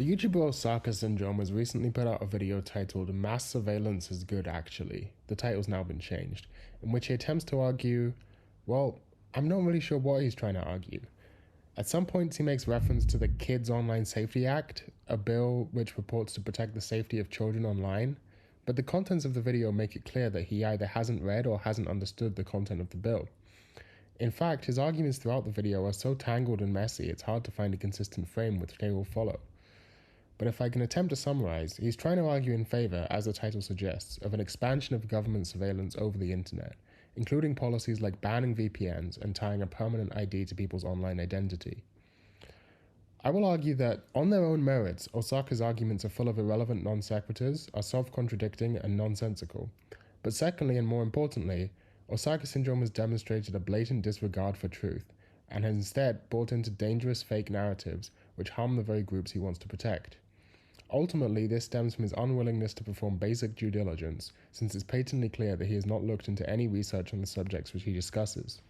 The YouTuber Osaka Syndrome has recently put out a video titled "Mass Surveillance is Good Actually." The title's now been changed, in which he attempts to argue, well, I'm not really sure what he's trying to argue. At some points he makes reference to the Kids Online Safety Act, a bill which purports to protect the safety of children online, but the contents of the video make it clear that he either hasn't read or hasn't understood the content of the bill. In fact, his arguments throughout the video are so tangled and messy it's hard to find a consistent frame which they will follow. But if I can attempt to summarize, he's trying to argue in favor, as the title suggests, of an expansion of government surveillance over the internet, including policies like banning VPNs and tying a permanent ID to people's online identity. I will argue that, on their own merits, Osaka's arguments are full of irrelevant non sequiturs, are self-contradicting and nonsensical. But secondly, and more importantly, Osaka Syndrome has demonstrated a blatant disregard for truth, and has instead bought into dangerous fake narratives which harm the very groups he wants to protect. Ultimately, this stems from his unwillingness to perform basic due diligence, since it's patently clear that he has not looked into any research on the subjects which he discusses.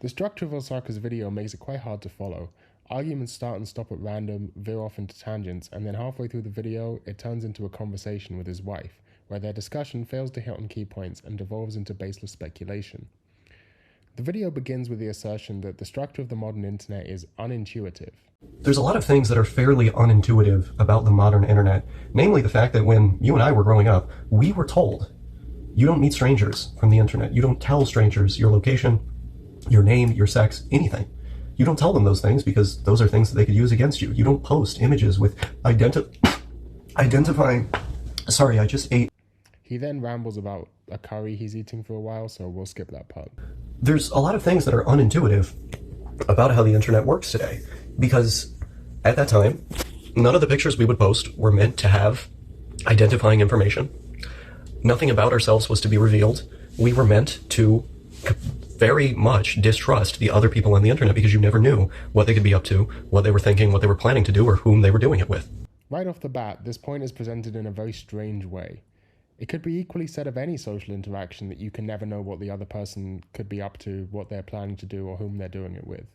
The structure of Osaka's video makes it quite hard to follow. Arguments start and stop at random, veer off into tangents, and then halfway through the video, it turns into a conversation with his wife, where their discussion fails to hit on key points and devolves into baseless speculation. The video begins with the assertion that the structure of the modern internet is unintuitive. There's a lot of things that are fairly unintuitive about the modern internet, namely the fact that when you and I were growing up, we were told, you don't meet strangers from the internet. You don't tell strangers your location, your name, your sex, anything. You don't tell them those things because those are things that they could use against you. You don't post images with identifying... Sorry, I just ate... He then rambles about a curry he's eating for a while, so we'll skip that part. There's a lot of things that are unintuitive about how the internet works today, because at that time, none of the pictures we would post were meant to have identifying information. Nothing about ourselves was to be revealed. We were meant to very much distrust the other people on the internet because you never knew what they could be up to, what they were thinking, what they were planning to do, or whom they were doing it with. Right off the bat, this point is presented in a very strange way. It could be equally said of any social interaction that you can never know what the other person could be up to, what they're planning to do, or whom they're doing it with.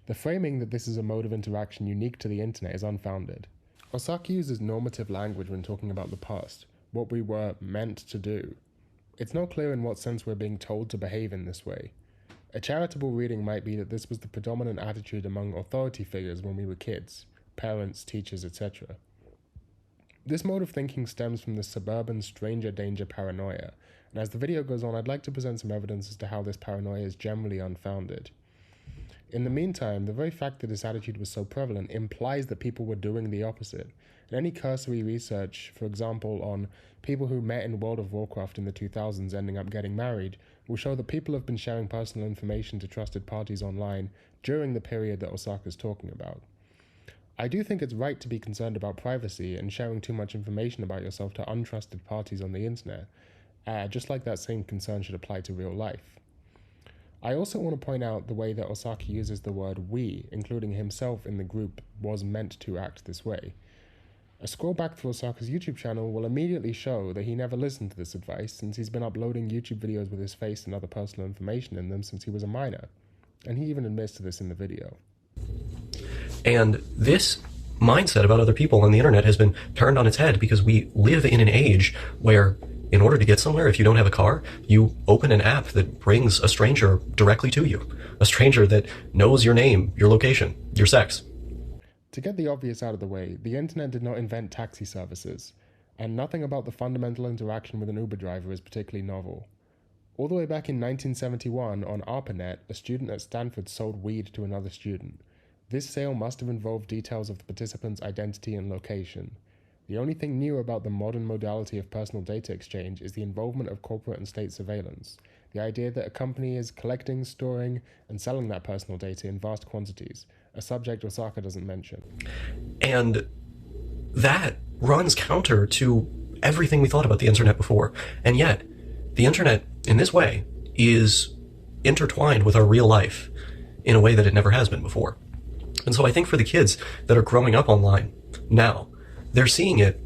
The framing that this is a mode of interaction unique to the internet is unfounded. Osaka uses normative language when talking about the past, what we were meant to do. It's not clear in what sense we're being told to behave in this way. A charitable reading might be that this was the predominant attitude among authority figures when we were kids, parents, teachers, etc. This mode of thinking stems from the suburban stranger danger paranoia, and as the video goes on, I'd like to present some evidence as to how this paranoia is generally unfounded. In the meantime, the very fact that this attitude was so prevalent implies that people were doing the opposite, and any cursory research, for example, on people who met in World of Warcraft in the 2000s ending up getting married, will show that people have been sharing personal information to trusted parties online during the period that Osaka's talking about. I do think it's right to be concerned about privacy and sharing too much information about yourself to untrusted parties on the internet, just like that same concern should apply to real life. I also want to point out the way that Osaka uses the word we, including himself in the group, was meant to act this way. A scroll back through Osaka's YouTube channel will immediately show that he never listened to this advice, since he's been uploading YouTube videos with his face and other personal information in them since he was a minor, and he even admits to this in the video. And this mindset about other people on the internet has been turned on its head because we live in an age where, in order to get somewhere, if you don't have a car, you open an app that brings a stranger directly to you. A stranger that knows your name, your location, your sex. To get the obvious out of the way, the internet did not invent taxi services, and nothing about the fundamental interaction with an Uber driver is particularly novel. All the way back in 1971, on ARPANET, a student at Stanford sold weed to another student. This sale must have involved details of the participant's identity and location. The only thing new about the modern modality of personal data exchange is the involvement of corporate and state surveillance, the idea that a company is collecting, storing, and selling that personal data in vast quantities, a subject Osaka doesn't mention. And that runs counter to everything we thought about the internet before. And yet, the internet, in this way, is intertwined with our real life in a way that it never has been before. And so I think for the kids that are growing up online now, they're seeing it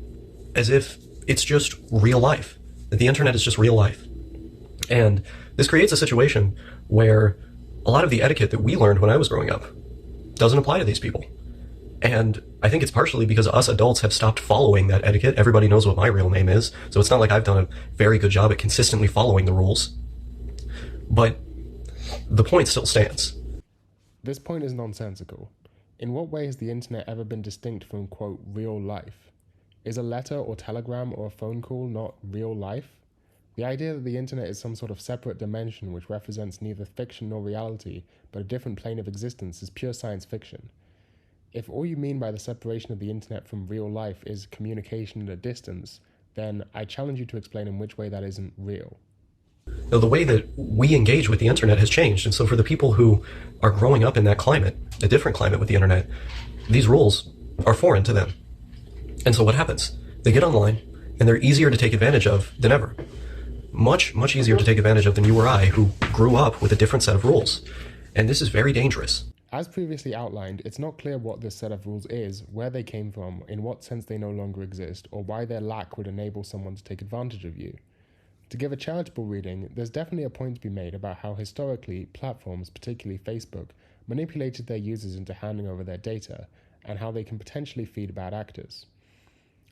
as if it's just real life, that the internet is just real life. And this creates a situation where a lot of the etiquette that we learned when I was growing up doesn't apply to these people. And I think it's partially because us adults have stopped following that etiquette. Everybody knows what my real name is, so it's not like I've done a very good job at consistently following the rules. But the point still stands. This point is nonsensical. In what way has the internet ever been distinct from, quote, real life? Is a letter or telegram or a phone call not real life? The idea that the internet is some sort of separate dimension which represents neither fiction nor reality, but a different plane of existence, is pure science fiction. If all you mean by the separation of the internet from real life is communication at a distance, then I challenge you to explain in which way that isn't real. Now, the way that we engage with the internet has changed, and so for the people who are growing up in that climate, a different climate with the internet, these rules are foreign to them. And so what happens? They get online, and they're easier to take advantage of than ever. Much, much easier to take advantage of than you or I, who grew up with a different set of rules. And this is very dangerous. As previously outlined, it's not clear what this set of rules is, where they came from, in what sense they no longer exist, or why their lack would enable someone to take advantage of you. To give a charitable reading, there's definitely a point to be made about how historically platforms, particularly Facebook, manipulated their users into handing over their data, and how they can potentially feed bad actors.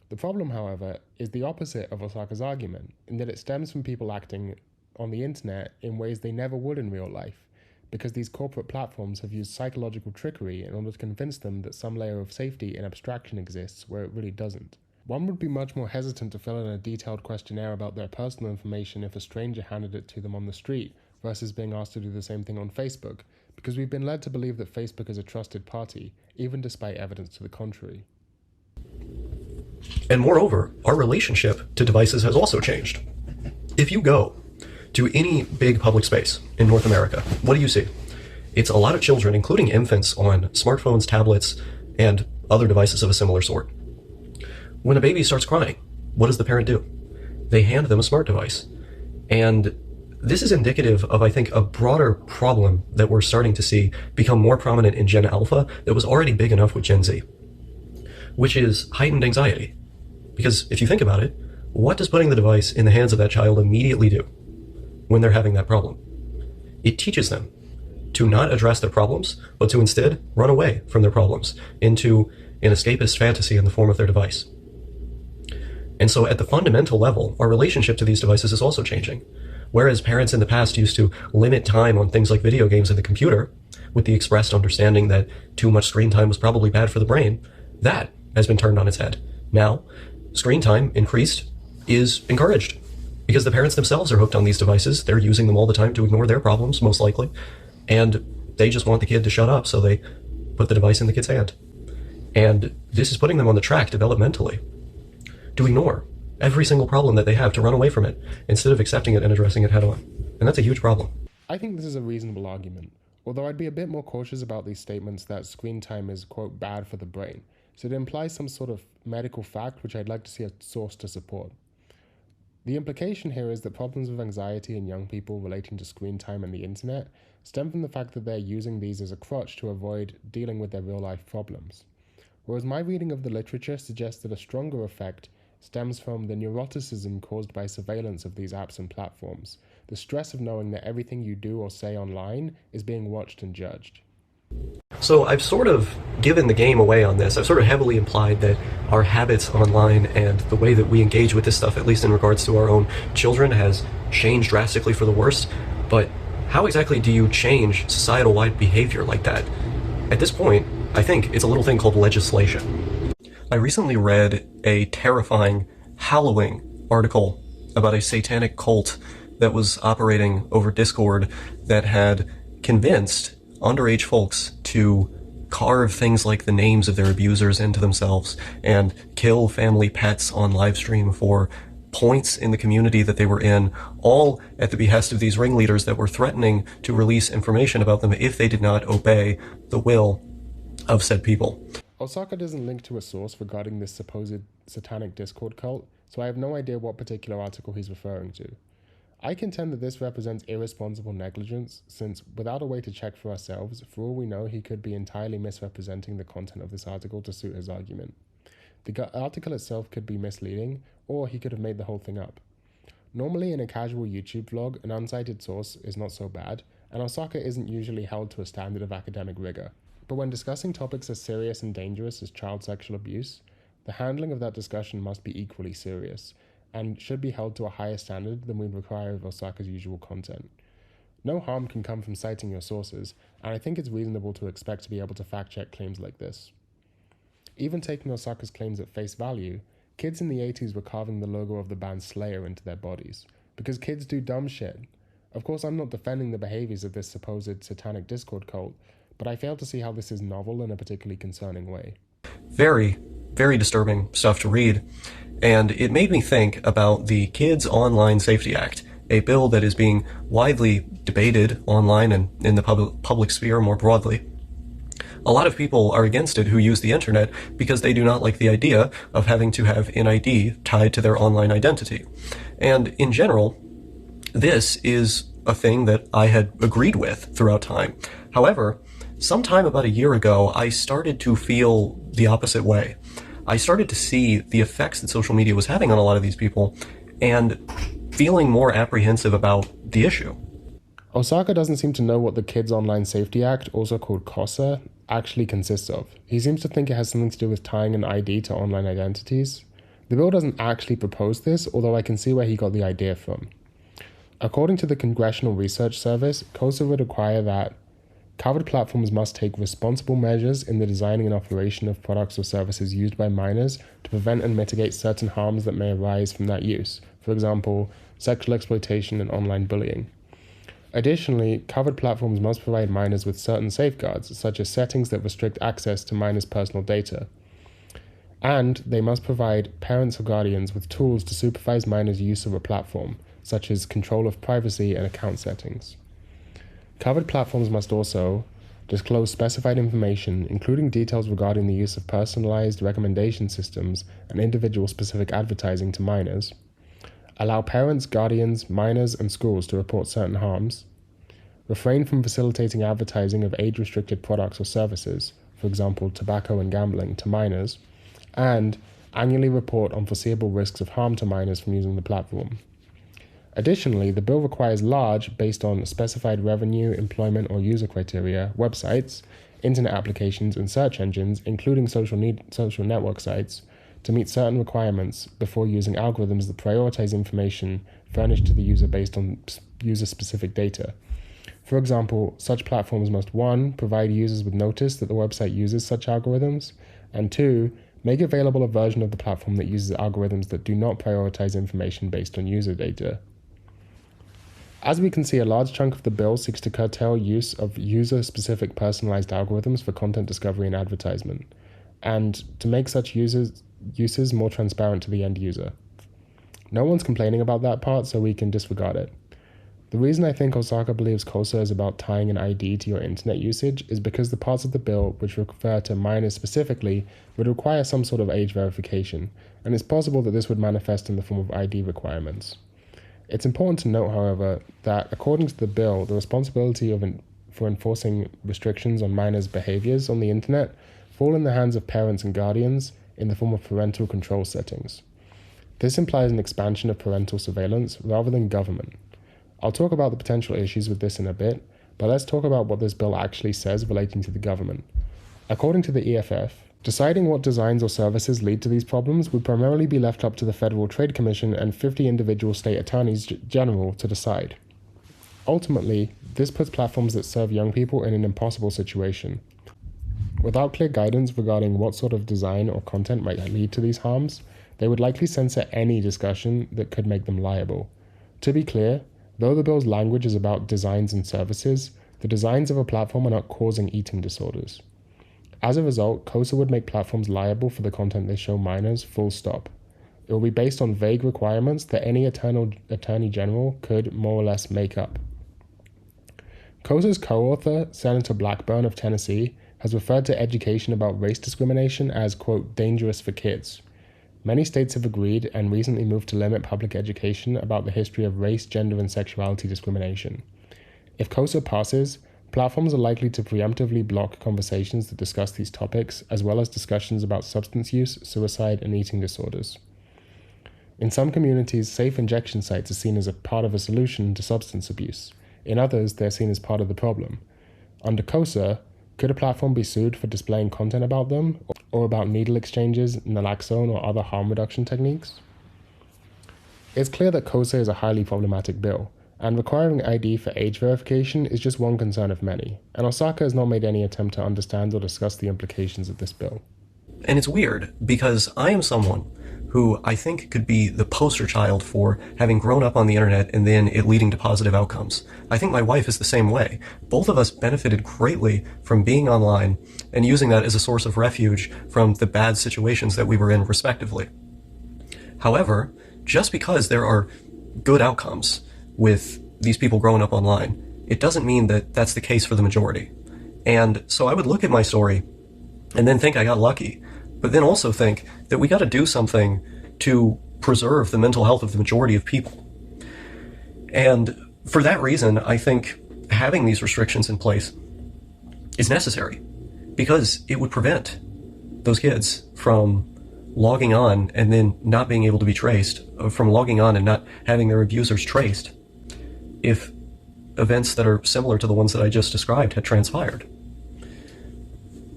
The problem, however, is the opposite of Osaka's argument, in that it stems from people acting on the internet in ways they never would in real life, because these corporate platforms have used psychological trickery in order to convince them that some layer of safety and abstraction exists where it really doesn't. One would be much more hesitant to fill in a detailed questionnaire about their personal information if a stranger handed it to them on the street, versus being asked to do the same thing on Facebook, because we've been led to believe that Facebook is a trusted party, even despite evidence to the contrary. And moreover, our relationship to devices has also changed. If you go to any big public space in North America, what do you see? It's a lot of children, including infants, on smartphones, tablets, and other devices of a similar sort. When a baby starts crying, what does the parent do? They hand them a smart device. And this is indicative of, I think, a broader problem that we're starting to see become more prominent in Gen Alpha that was already big enough with Gen Z, which is heightened anxiety. Because if you think about it, what does putting the device in the hands of that child immediately do when they're having that problem? It teaches them to not address their problems, but to instead run away from their problems into an escapist fantasy in the form of their device. And so at the fundamental level, our relationship to these devices is also changing. Whereas parents in the past used to limit time on things like video games and the computer, with the expressed understanding that too much screen time was probably bad for the brain, that has been turned on its head. Now, screen time increased is encouraged, because the parents themselves are hooked on these devices. They're using them all the time to ignore their problems, most likely, and they just want the kid to shut up, so they put the device in the kid's hand. And this is putting them on the track developmentally to ignore every single problem that they have, to run away from it, instead of accepting it and addressing it head on. And that's a huge problem. I think this is a reasonable argument, although I'd be a bit more cautious about these statements that screen time is, quote, bad for the brain. So it implies some sort of medical fact, which I'd like to see a source to support. The implication here is that problems with anxiety in young people relating to screen time and the internet stem from the fact that they're using these as a crutch to avoid dealing with their real-life problems. Whereas my reading of the literature suggests that a stronger effect stems from the neuroticism caused by surveillance of these apps and platforms, the stress of knowing that everything you do or say online is being watched and judged. So I've sort of given the game away on this. I've sort of heavily implied that our habits online and the way that we engage with this stuff, at least in regards to our own children, has changed drastically for the worst. But how exactly do you change societal-wide behavior like that? At this point, I think it's a little thing called legislation. I recently read a terrifying, howling article about a satanic cult that was operating over Discord that had convinced underage folks to carve things like the names of their abusers into themselves and kill family pets on live stream for points in the community that they were in, all at the behest of these ringleaders that were threatening to release information about them if they did not obey the will of said people. Osaka doesn't link to a source regarding this supposed satanic Discord cult, so I have no idea what particular article he's referring to. I contend that this represents irresponsible negligence, since without a way to check for ourselves, for all we know, he could be entirely misrepresenting the content of this article to suit his argument. The article itself could be misleading, or he could have made the whole thing up. Normally in a casual YouTube vlog, an uncited source is not so bad, and Osaka isn't usually held to a standard of academic rigor. But when discussing topics as serious and dangerous as child sexual abuse, the handling of that discussion must be equally serious, and should be held to a higher standard than we require of Osaka's usual content. No harm can come from citing your sources, and I think it's reasonable to expect to be able to fact-check claims like this. Even taking Osaka's claims at face value, kids in the 80s were carving the logo of the band Slayer into their bodies, because kids do dumb shit. Of course, I'm not defending the behaviors of this supposed satanic Discord cult, but I fail to see how this is novel in a particularly concerning way. Very, very disturbing stuff to read, and it made me think about the Kids Online Safety Act, a bill that is being widely debated online and in the public sphere more broadly. A lot of people are against it who use the internet because they do not like the idea of having to have an ID tied to their online identity. And in general, this is a thing that I had agreed with throughout time. However, sometime about a year ago, I started to feel the opposite way. I started to see the effects that social media was having on a lot of these people and feeling more apprehensive about the issue. Osaka doesn't seem to know what the Kids Online Safety Act, also called KOSA, actually consists of. He seems to think it has something to do with tying an ID to online identities. The bill doesn't actually propose this, although I can see where he got the idea from. According to the Congressional Research Service, KOSA would require that covered platforms must take responsible measures in the designing and operation of products or services used by minors to prevent and mitigate certain harms that may arise from that use, for example, sexual exploitation and online bullying. Additionally, covered platforms must provide minors with certain safeguards, such as settings that restrict access to minors' personal data. And they must provide parents or guardians with tools to supervise minors' use of a platform, such as control of privacy and account settings. Covered platforms must also disclose specified information, including details regarding the use of personalized recommendation systems and individual-specific advertising to minors, allow parents, guardians, minors, and schools to report certain harms, refrain from facilitating advertising of age-restricted products or services, for example, tobacco and gambling, to minors, and annually report on foreseeable risks of harm to minors from using the platform. Additionally, the bill requires large, based on specified revenue, employment, or user criteria, websites, internet applications, and search engines, including social network sites, to meet certain requirements before using algorithms that prioritize information furnished to the user based on user-specific data. For example, such platforms must 1. Provide users with notice that the website uses such algorithms, and 2. Make available a version of the platform that uses algorithms that do not prioritize information based on user data. As we can see, a large chunk of the bill seeks to curtail use of user-specific personalized algorithms for content discovery and advertisement, and to make such uses more transparent to the end user. No one's complaining about that part, so we can disregard it. The reason I think Osaka believes KOSA is about tying an ID to your internet usage is because the parts of the bill which refer to minors specifically would require some sort of age verification, and it's possible that this would manifest in the form of ID requirements. It's important to note, however, that according to the bill, the responsibility for enforcing restrictions on minors' behaviors on the internet fall in the hands of parents and guardians in the form of parental control settings. This implies an expansion of parental surveillance rather than government. I'll talk about the potential issues with this in a bit, but let's talk about what this bill actually says relating to the government. According to the EFF, deciding what designs or services lead to these problems would primarily be left up to the Federal Trade Commission and 50 individual state attorneys general to decide. Ultimately, this puts platforms that serve young people in an impossible situation. Without clear guidance regarding what sort of design or content might lead to these harms, they would likely censor any discussion that could make them liable. To be clear, though the bill's language is about designs and services, the designs of a platform are not causing eating disorders. As a result, KOSA would make platforms liable for the content they show minors, full stop. It will be based on vague requirements that any attorney general could more or less make up. KOSA's co-author, Senator Blackburn of Tennessee, has referred to education about race discrimination as, quote, dangerous for kids. Many states have agreed and recently moved to limit public education about the history of race, gender, and sexuality discrimination. If KOSA passes, platforms are likely to preemptively block conversations that discuss these topics, as well as discussions about substance use, suicide, and eating disorders. In some communities, safe injection sites are seen as a part of a solution to substance abuse. In others, they're seen as part of the problem. Under KOSA, Could a platform be sued for displaying content about them, or about needle exchanges, naloxone, or other harm reduction techniques? It's clear that COSA is a highly problematic bill, and requiring ID for age verification is just one concern of many, and Osaka has not made any attempt to understand or discuss the implications of this bill. And it's weird, because I am someone who I think could be the poster child for having grown up on the internet and then it leading to positive outcomes. I think my wife is the same way. Both of us benefited greatly from being online and using that as a source of refuge from the bad situations that we were in respectively. However, just because there are good outcomes with these people growing up online, it doesn't mean that that's the case for the majority. And so I would look at my story and then think I got lucky, but then also think that we got to do something to preserve the mental health of the majority of people. And for that reason, I think having these restrictions in place is necessary, because it would prevent those kids from logging on and then not being able to be traced, from logging on and not having their abusers traced, if events that are similar to the ones that I just described had transpired.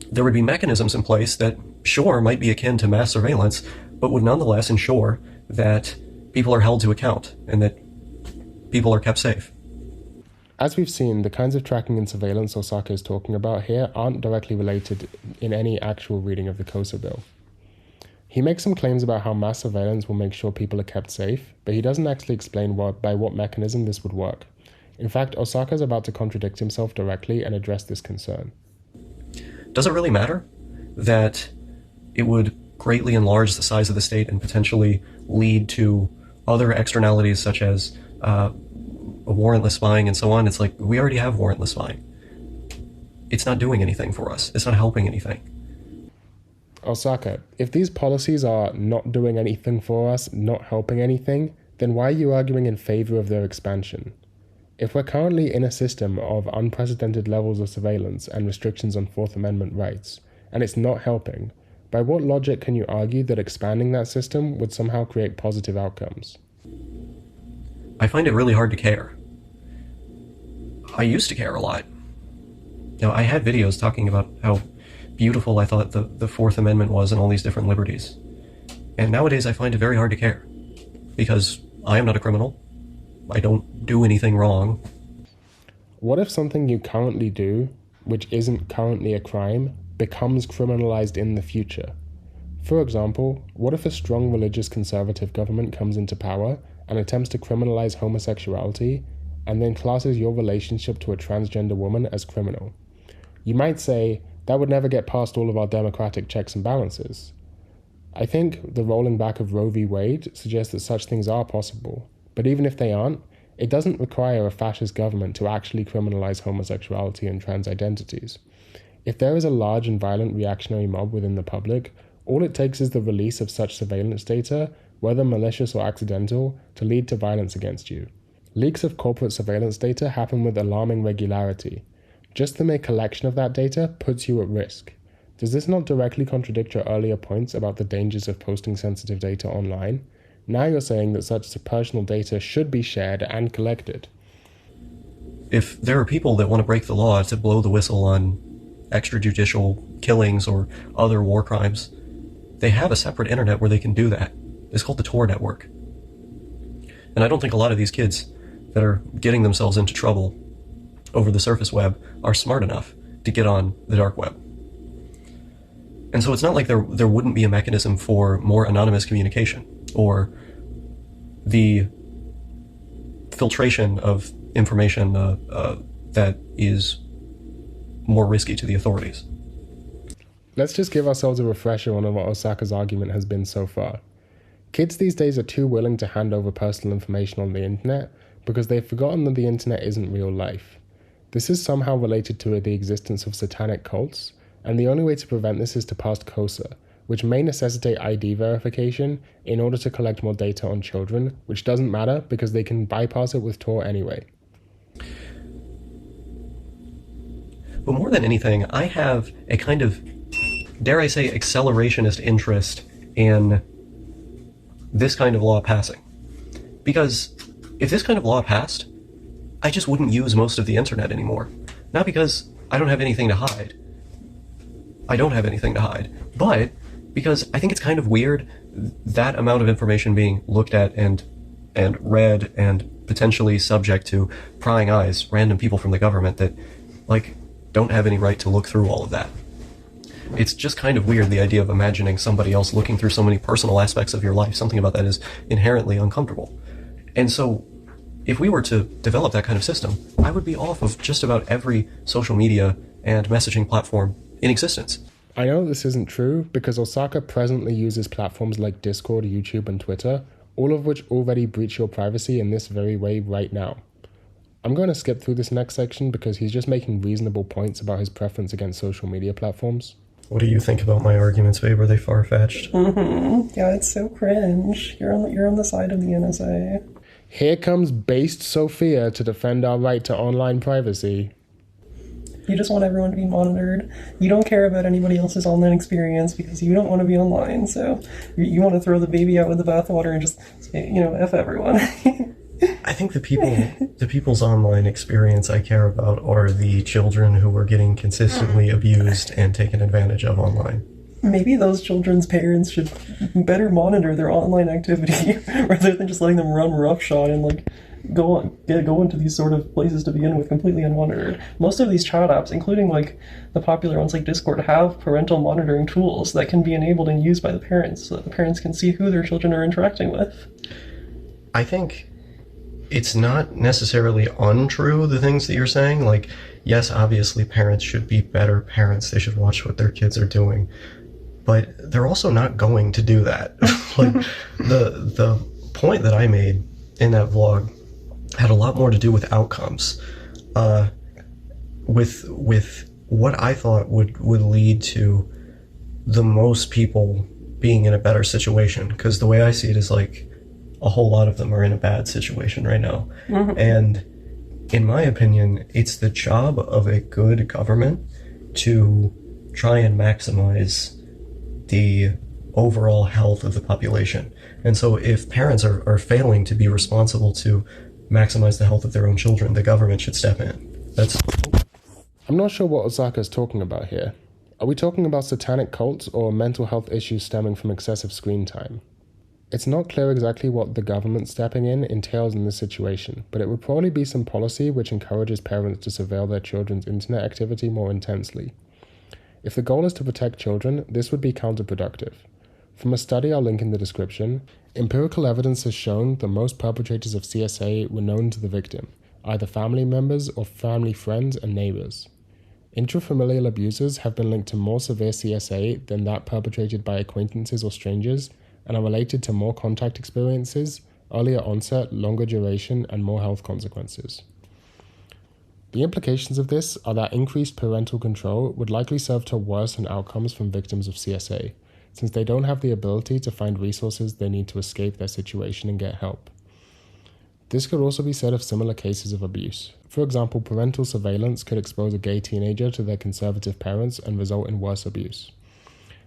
There would be mechanisms in place that, sure, might be akin to mass surveillance, but would nonetheless ensure that people are held to account and that people are kept safe. As we've seen, the kinds of tracking and surveillance Osaka is talking about here aren't directly related in any actual reading of the COSA bill. He makes some claims about how mass surveillance will make sure people are kept safe, but he doesn't actually explain by what mechanism this would work. In fact, Osaka is about to contradict himself directly and address this concern. Does it really matter that it would greatly enlarge the size of the state and potentially lead to other externalities such as warrantless spying and so on? It's like, we already have warrantless spying. It's not doing anything for us. It's not helping anything. Osaka, if these policies are not doing anything for us, not helping anything, then why are you arguing in favor of their expansion? If we're currently in a system of unprecedented levels of surveillance and restrictions on Fourth Amendment rights, and it's not helping, by what logic can you argue that expanding that system would somehow create positive outcomes? I find it really hard to care. I used to care a lot. Now, I had videos talking about how beautiful I thought the Fourth Amendment was and all these different liberties. And nowadays I find it very hard to care, because I am not a criminal. I don't do anything wrong. What if something you currently do, which isn't currently a crime, becomes criminalized in the future? For example, what if a strong religious conservative government comes into power and attempts to criminalize homosexuality, and then classes your relationship to a transgender woman as criminal? You might say, that would never get past all of our democratic checks and balances. I think the rolling back of Roe v. Wade suggests that such things are possible. But even if they aren't, it doesn't require a fascist government to actually criminalize homosexuality and trans identities. If there is a large and violent reactionary mob within the public, all it takes is the release of such surveillance data, whether malicious or accidental, to lead to violence against you. Leaks of corporate surveillance data happen with alarming regularity. Just the mere collection of that data puts you at risk. Does this not directly contradict your earlier points about the dangers of posting sensitive data online? Now you're saying that such personal data should be shared and collected. If there are people that want to break the law to blow the whistle on extrajudicial killings or other war crimes, they have a separate internet where they can do that. It's called the Tor network. And I don't think a lot of these kids that are getting themselves into trouble over the surface web are smart enough to get on the dark web. And so it's not like there wouldn't be a mechanism for more anonymous communication or the filtration of information that is more risky to the authorities. Let's just give ourselves a refresher on what Osaka's argument has been so far. Kids these days are too willing to hand over personal information on the internet because they've forgotten that the internet isn't real life. This is somehow related to the existence of satanic cults, and the only way to prevent this is to pass COSA, which may necessitate ID verification in order to collect more data on children, which doesn't matter because they can bypass it with Tor anyway. But more than anything, I have a kind of, dare I say, accelerationist interest in this kind of law passing. Because if this kind of law passed, I just wouldn't use most of the internet anymore. Not because I don't have anything to hide, I don't have anything to hide. But because I think it's kind of weird that amount of information being looked at and read and potentially subject to prying eyes, random people from the government that, like, don't have any right to look through all of that. It's just kind of weird, the idea of imagining somebody else looking through so many personal aspects of your life. Something about that is inherently uncomfortable. And so, if we were to develop that kind of system, I would be off of just about every social media and messaging platform in existence. I know this isn't true because Osaka presently uses platforms like Discord, YouTube, and Twitter, all of which already breach your privacy in this very way right now. I'm going to skip through this next section because he's just making reasonable points about his preference against social media platforms. What do you think about my arguments, babe? Are they far-fetched? Yeah, it's so cringe. You're on the side of the NSA. Here comes based Sophia to defend our right to online privacy. You just want everyone to be monitored. You don't care about anybody else's online experience because you don't want to be online. So you want to throw the baby out with the bathwater and just say, F everyone. I think the people's online experience I care about are the children who are getting consistently abused and taken advantage of online. Maybe those children's parents should better monitor their online activity rather than just letting them run roughshod and go into these sort of places to begin with completely unmonitored. Most of these chat apps, including the popular ones like Discord, have parental monitoring tools that can be enabled and used by the parents so that the parents can see who their children are interacting with. I think it's not necessarily untrue, the things that you're saying. Like, yes, obviously parents should be better parents. They should watch what their kids are doing. But they're also not going to do that. The point that I made in that vlog had a lot more to do with outcomes. With what I thought would lead to the most people being in a better situation. Because the way I see it is a whole lot of them are in a bad situation right now. And in my opinion, it's the job of a good government to try and maximize the overall health of the population. And so if parents are failing to be responsible to maximize the health of their own children, the government should step in. I'm not sure what Osaka's talking about here. Are we talking about satanic cults or mental health issues stemming from excessive screen time? It's not clear exactly what the government stepping in entails in this situation, but it would probably be some policy which encourages parents to surveil their children's internet activity more intensely. If the goal is to protect children, this would be counterproductive. From a study I'll link in the description, empirical evidence has shown that most perpetrators of CSA were known to the victim, either family members or family friends and neighbors. Intrafamilial abusers have been linked to more severe CSA than that perpetrated by acquaintances or strangers, and are related to more contact experiences, earlier onset, longer duration, and more health consequences. The implications of this are that increased parental control would likely serve to worsen outcomes from victims of CSA, since they don't have the ability to find resources they need to escape their situation and get help. This could also be said of similar cases of abuse. For example, parental surveillance could expose a gay teenager to their conservative parents and result in worse abuse.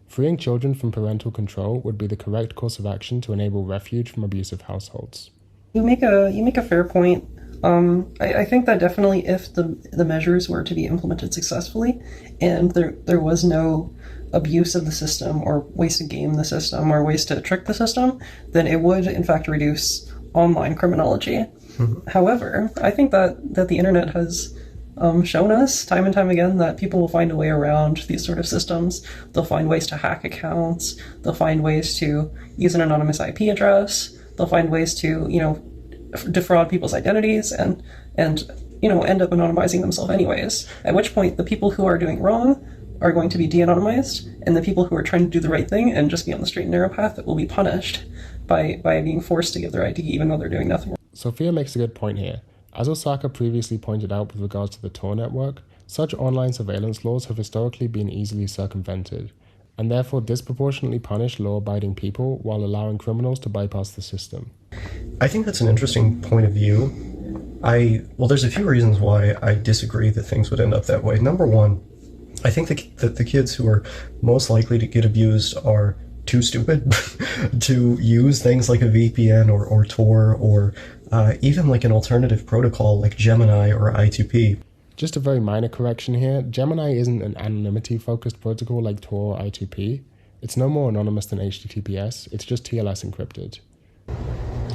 Freeing children from parental control would be the correct course of action to enable refuge from abusive households. You make a fair point. I think that definitely if the measures were to be implemented successfully and there was no abuse of the system or ways to game the system or ways to trick the system, then it would in fact reduce online criminology. However, I think that the internet has shown us time and time again that people will find a way around these sort of systems. They'll find ways to hack accounts. They'll find ways to use an anonymous IP address. They'll find ways to, defraud people's identities and end up anonymizing themselves anyways. At which point, the people who are doing wrong are going to be de-anonymized, and the people who are trying to do the right thing and just be on the straight and narrow path will be punished by being forced to give their ID even though they're doing nothing wrong. Sophia makes a good point here. As Osaka previously pointed out with regards to the Tor network, such online surveillance laws have historically been easily circumvented, and therefore disproportionately punish law-abiding people while allowing criminals to bypass the system. I think that's an interesting point of view. There's a few reasons why I disagree that things would end up that way. Number one, I think that the kids who are most likely to get abused are too stupid to use things like a VPN or Tor or even like an alternative protocol like Gemini or I2P. Just a very minor correction here, Gemini isn't an anonymity-focused protocol like Tor or I2P. It's no more anonymous than HTTPS, it's just TLS encrypted.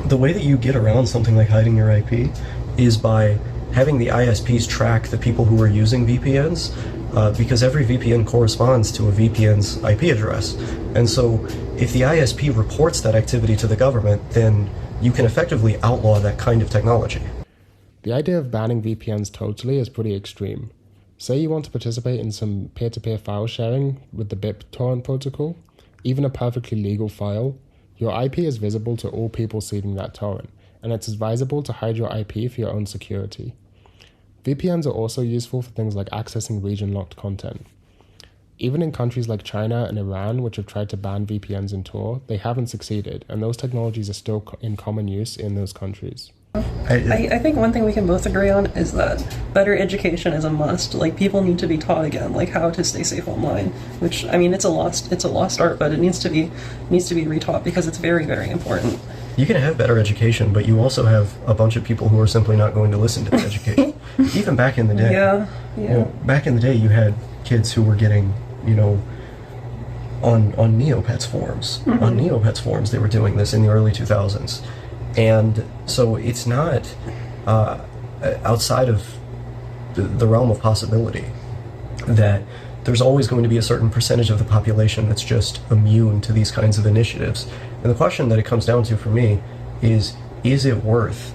The way that you get around something like hiding your IP is by having the ISPs track the people who are using VPNs, because every VPN corresponds to a VPN's IP address. And so if the ISP reports that activity to the government, then you can effectively outlaw that kind of technology. The idea of banning VPNs totally is pretty extreme. Say you want to participate in some peer-to-peer file sharing with the BitTorrent protocol, even a perfectly legal file, your IP is visible to all people seeding that torrent, and it's advisable to hide your IP for your own security. VPNs are also useful for things like accessing region-locked content. Even in countries like China and Iran, which have tried to ban VPNs in Tor, they haven't succeeded, and those technologies are still in common use in those countries. I think one thing we can both agree on is that better education is a must. Like, people need to be taught again, like, how to stay safe online. Which, I mean, it's a lost art, but it needs to be retaught because it's very, very important. You can have better education, but you also have a bunch of people who are simply not going to listen to the education. Even back in the day. Yeah. You know, back in the day, you had kids who were getting, you know, on Neopets forums. Mm-hmm. On Neopets forums, they were doing this in the early 2000s. And so it's not outside of the realm of possibility that there's always going to be a certain percentage of the population that's just immune to these kinds of initiatives. And the question that it comes down to for me is it worth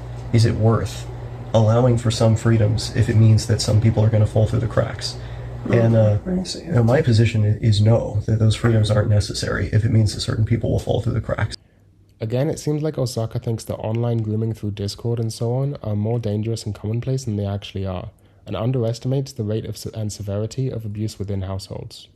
allowing for some freedoms if it means that some people are going to fall through the cracks? And you know, my position is no, that those freedoms aren't necessary if it means that certain people will fall through the cracks. Again, it seems like Osaka thinks that online grooming through Discord and so on are more dangerous and commonplace than they actually are, and underestimates the rate of and severity of abuse within households.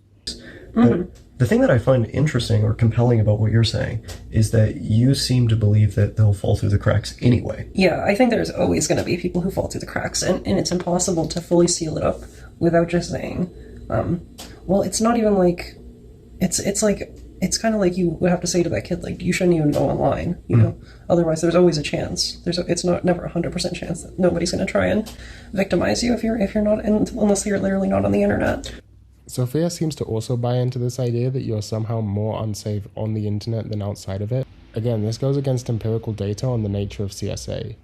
Mm-hmm. The thing that I find interesting or compelling about what you're saying is that you seem to believe that they'll fall through the cracks anyway. Yeah, I think there's always going to be people who fall through the cracks, and it's impossible to fully seal it up without just saying, well, it's not even like, it's kind of like you would have to say to that kid, like, you shouldn't even go online, you know? Otherwise, there's always a chance. It's never 100% chance that nobody's going to try and victimize you if you're not, unless you're literally not on the internet. Sophia seems to also buy into this idea that you're somehow more unsafe on the internet than outside of it. Again, this goes against empirical data on the nature of CSA.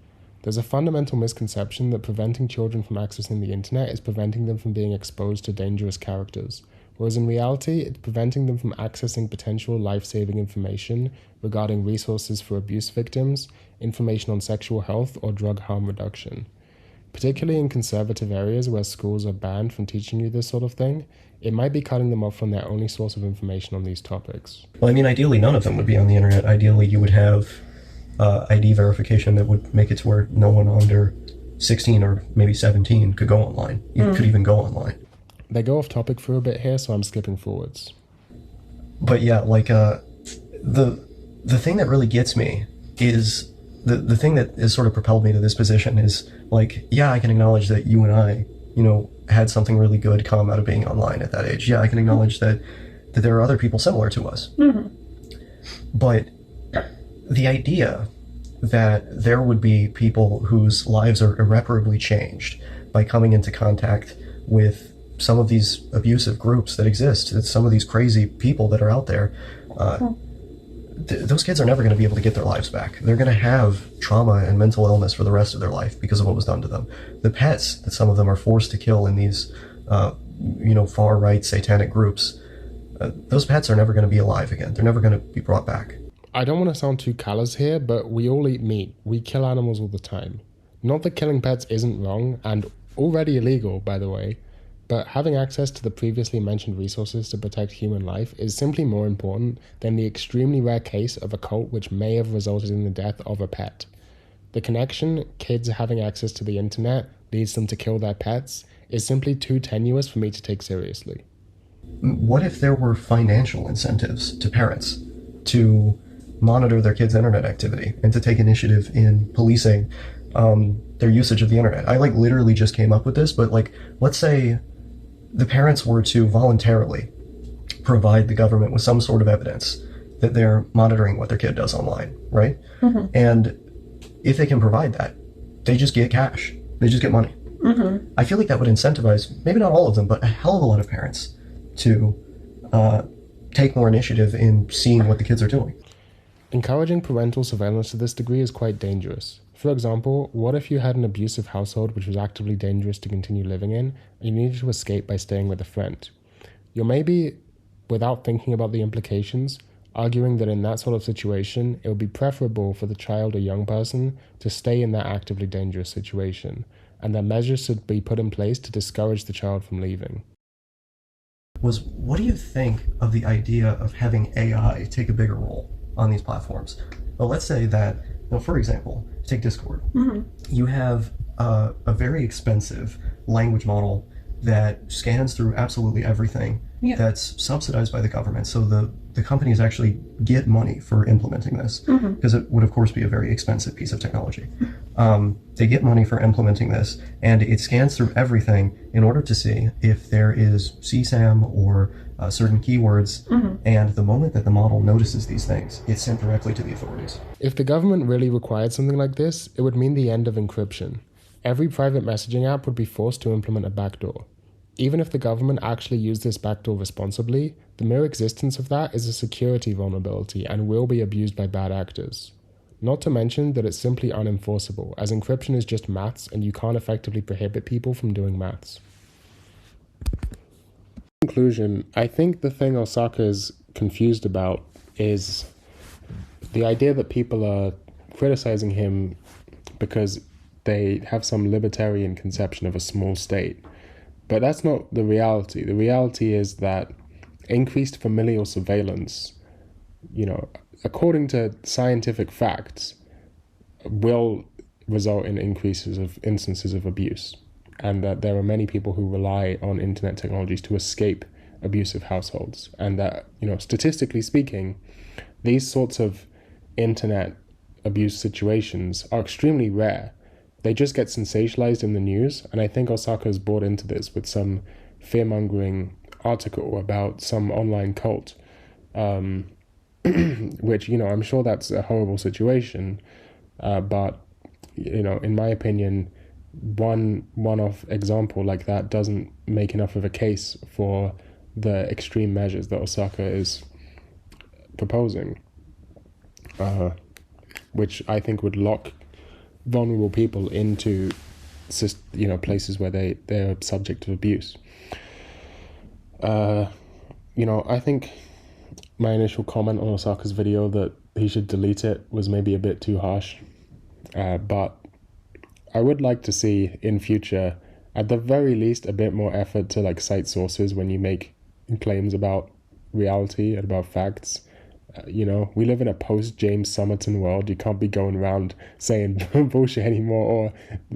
There's a fundamental misconception that preventing children from accessing the internet is preventing them from being exposed to dangerous characters, whereas in reality, it's preventing them from accessing potential life-saving information regarding resources for abuse victims, information on sexual health, or drug harm reduction. Particularly in conservative areas where schools are banned from teaching you this sort of thing, it might be cutting them off from their only source of information on these topics. Well, I mean, ideally, none of them would be on the internet. Ideally, you would have ID verification that would make it to where no one under 16 or maybe 17 could go online. You could even go online. They go off topic for a bit here, so I'm skipping forwards. But yeah, like, the thing that really gets me is, the thing that has sort of propelled me to this position is, like, yeah, I can acknowledge that you and I, you know, had something really good come out of being online at that age. Yeah, I can acknowledge that there are other people similar to us. Mm-hmm. But the idea that there would be people whose lives are irreparably changed by coming into contact with some of these abusive groups that exist, that some of these crazy people that are out there, those kids are never going to be able to get their lives back. They're going to have trauma and mental illness for the rest of their life because of what was done to them. The pets that some of them are forced to kill in these, you know, far-right satanic groups, those pets are never going to be alive again. They're never going to be brought back. I don't want to sound too callous here, but we all eat meat. We kill animals all the time. Not that killing pets isn't wrong, and already illegal, by the way, but having access to the previously mentioned resources to protect human life is simply more important than the extremely rare case of a cult which may have resulted in the death of a pet. The connection kids having access to the internet leads them to kill their pets is simply too tenuous for me to take seriously. What if there were financial incentives to parents to monitor their kids' internet activity and to take initiative in policing their usage of the internet? I, like, literally just came up with this, but, like, let's say the parents were to voluntarily provide the government with some sort of evidence that they're monitoring what their kid does online, right? Mm-hmm. And if they can provide that, they just get cash. They just get money. I feel like that would incentivize, maybe not all of them, but a hell of a lot of parents to take more initiative in seeing what the kids are doing. Encouraging parental surveillance to this degree is quite dangerous. For example, what if you had an abusive household which was actively dangerous to continue living in, and you needed to escape by staying with a friend? You're maybe, without thinking about the implications, arguing that in that sort of situation, it would be preferable for the child or young person to stay in that actively dangerous situation, and that measures should be put in place to discourage the child from leaving. What do you think of the idea of having AI take a bigger role on these platforms? Well, let's say that, for example, take Discord. You have a very expensive language model that scans through absolutely everything that's subsidized by the government. So the companies actually get money for implementing this, because it would, of course, be a very expensive piece of technology. They get money for implementing this, and it scans through everything in order to see if there is CSAM or certain keywords, and the moment that the model notices these things, it's sent directly to the authorities. If the government really required something like this, it would mean the end of encryption. Every private messaging app would be forced to implement a backdoor. Even if the government actually used this backdoor responsibly, the mere existence of that is a security vulnerability and will be abused by bad actors. Not to mention that it's simply unenforceable, as encryption is just maths and you can't effectively prohibit people from doing maths. In conclusion, I think the thing Osaka is confused about is the idea that people are criticizing him because they have some libertarian conception of a small state. But that's not the reality. The reality is that increased familial surveillance, according to scientific facts, will result in increases of instances of abuse. And that there are many people who rely on internet technologies to escape abusive households. And that, statistically speaking, these sorts of internet abuse situations are extremely rare. They just get sensationalized in the news, and I think Osaka is bought into this with some fear-mongering article about some online cult, which, I'm sure that's a horrible situation, but, in my opinion, one-off example like that doesn't make enough of a case for the extreme measures that Osaka is proposing, which I think would lock vulnerable people into places where they're subject to abuse. I think my initial comment on Osaka's video that he should delete it was maybe a bit too harsh, but I would like to see in future, at the very least, a bit more effort to cite sources when you make claims about reality and about facts. We live in a post-James Somerton world. You can't be going around saying bullshit anymore,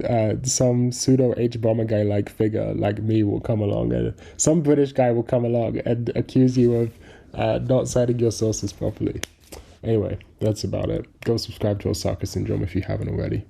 or some pseudo-H-bomber guy-like figure like me will come along, and some British guy will come along and accuse you of not citing your sources properly. Anyway, that's about it. Go subscribe to Osaka Syndrome if you haven't already.